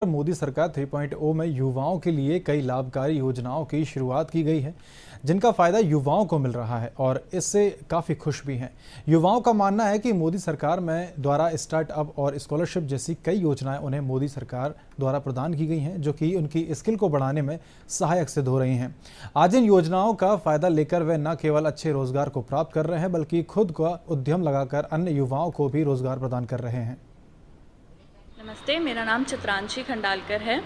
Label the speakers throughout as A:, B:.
A: मोदी सरकार 3.0 में युवाओं के लिए कई लाभकारी योजनाओं की शुरुआत की गई है, जिनका फायदा युवाओं को मिल रहा है और इससे काफ़ी खुश भी हैं। युवाओं का मानना है कि मोदी सरकार में द्वारा स्टार्टअप और स्कॉलरशिप जैसी कई योजनाएं उन्हें मोदी सरकार द्वारा प्रदान की गई हैं, जो कि उनकी स्किल को बढ़ाने में सहायक सिद्ध हो रही हैं। आज इन योजनाओं का फायदा लेकर वे न केवल अच्छे रोजगार को प्राप्त कर रहे हैं, बल्कि खुद का उद्यम लगाकर अन्य युवाओं को भी रोजगार प्रदान कर रहे हैं।
B: नमस्ते, मेरा नाम चित्रांशी खंडालकर है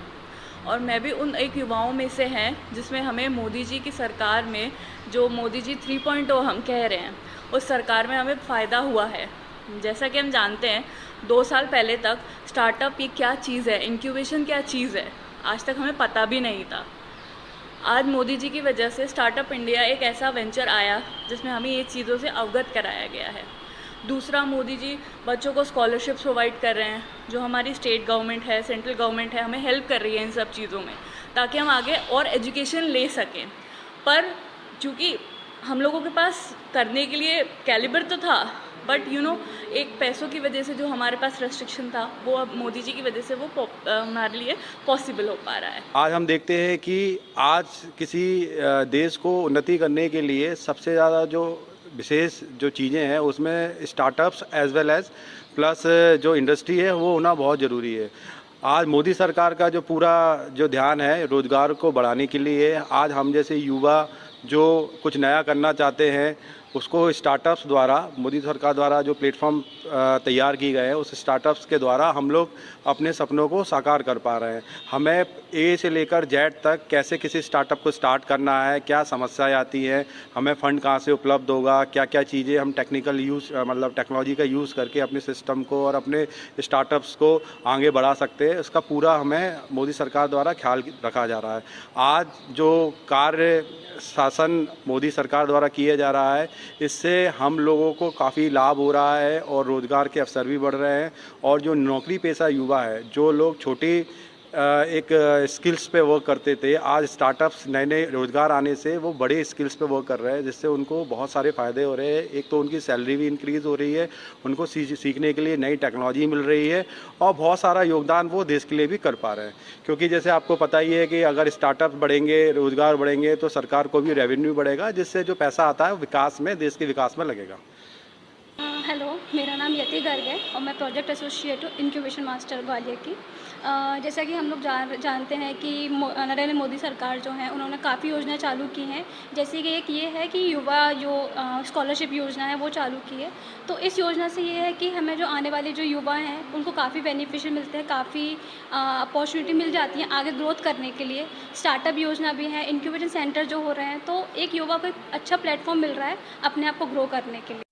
B: और मैं भी उन एक युवाओं में से हैं जिसमें हमें मोदी जी की सरकार में जो मोदी जी 3.0 हम कह रहे हैं, उस सरकार में हमें फ़ायदा हुआ है। जैसा कि हम जानते हैं, 2 साल पहले तक स्टार्टअप ये क्या चीज़ है, इंक्यूबेशन क्या चीज़ है, आज तक हमें पता भी नहीं था। आज मोदी जी की वजह से स्टार्टअप इंडिया एक ऐसा वेंचर आया जिसमें हमें ये चीज़ों से अवगत कराया गया है। दूसरा, मोदी जी बच्चों को स्कॉलरशिप्स प्रोवाइड कर रहे हैं, जो हमारी स्टेट गवर्नमेंट है, सेंट्रल गवर्नमेंट है, हमें हेल्प कर रही है इन सब चीज़ों में, ताकि हम आगे और एजुकेशन ले सकें। पर चूँकि हम लोगों के पास करने के लिए कैलिबर तो था, बट एक पैसों की वजह से जो हमारे पास रेस्ट्रिक्शन था, वो अब मोदी जी की वजह से वो हमारे लिए पॉसिबल हो पा रहा है।
C: आज हम देखते हैं कि आज किसी देश को उन्नति करने के लिए सबसे ज़्यादा जो विशेष जो चीज़ें हैं उसमें startups as well as plus जो इंडस्ट्री है वो होना बहुत ज़रूरी है। आज मोदी सरकार का जो पूरा जो ध्यान है रोज़गार को बढ़ाने के लिए, आज हम जैसे युवा जो कुछ नया करना चाहते हैं उसको स्टार्टअप्स द्वारा, मोदी सरकार द्वारा जो प्लेटफॉर्म तैयार की गए हैं, उस स्टार्टअप्स के द्वारा हम लोग अपने सपनों को साकार कर पा रहे हैं। हमें ए से लेकर जेड तक कैसे किसी स्टार्टअप को स्टार्ट करना है, क्या समस्याएं आती हैं, हमें फ़ंड कहाँ से उपलब्ध होगा, क्या क्या चीज़ें हम टेक्नोलॉजी का यूज़ करके अपने सिस्टम को और अपने स्टार्टअप्स को आगे बढ़ा सकते हैं, इसका पूरा हमें मोदी सरकार द्वारा ख्याल रखा जा रहा है। आज जो कार्य शासन मोदी सरकार द्वारा किया जा रहा है, इससे हम लोगों को काफ़ी लाभ हो रहा है और रोज़गार के अवसर भी बढ़ रहे हैं। और जो नौकरी पेशा युवा है, जो लोग छोटे एक स्किल्स पे वर्क करते थे, आज स्टार्टअप्स नए नए रोज़गार आने से वो बड़े स्किल्स पे वर्क कर रहे हैं, जिससे उनको बहुत सारे फ़ायदे हो रहे हैं। एक तो उनकी सैलरी भी इंक्रीज़ हो रही है, उनको सीखने के लिए नई टेक्नोलॉजी मिल रही है और बहुत सारा योगदान वो देश के लिए भी कर पा रहे हैं। क्योंकि जैसे आपको पता ही है कि अगर स्टार्टअप बढ़ेंगे, रोज़गार बढ़ेंगे, तो सरकार को भी रेवेन्यू बढ़ेगा, जिससे जो पैसा आता है विकास में, देश के विकास में लगेगा।
D: हेलो, मेरा नाम यति गर्ग है और मैं प्रोजेक्ट एसोसिएट हूँ इंक्यूबेशन मास्टर ग्वालियर की। जैसा कि हम लोग जानते हैं कि नरेंद्र मोदी सरकार जो है, उन्होंने काफ़ी योजनाएं चालू की हैं। जैसे कि एक ये है कि युवा जो स्कॉलरशिप योजना है वो चालू की है। तो इस योजना से ये है कि हमें जो आने वाले जो युवा हैं उनको काफ़ी बेनिफिशियल मिलते हैं, काफ़ी अपॉर्चुनिटी मिल जाती है आगे ग्रोथ करने के लिए। स्टार्टअप योजना भी है, इंक्यूबेशन सेंटर जो हो रहे हैं, तो एक युवा को एक अच्छा प्लेटफॉर्म मिल रहा है अपने आप को ग्रो करने के लिए।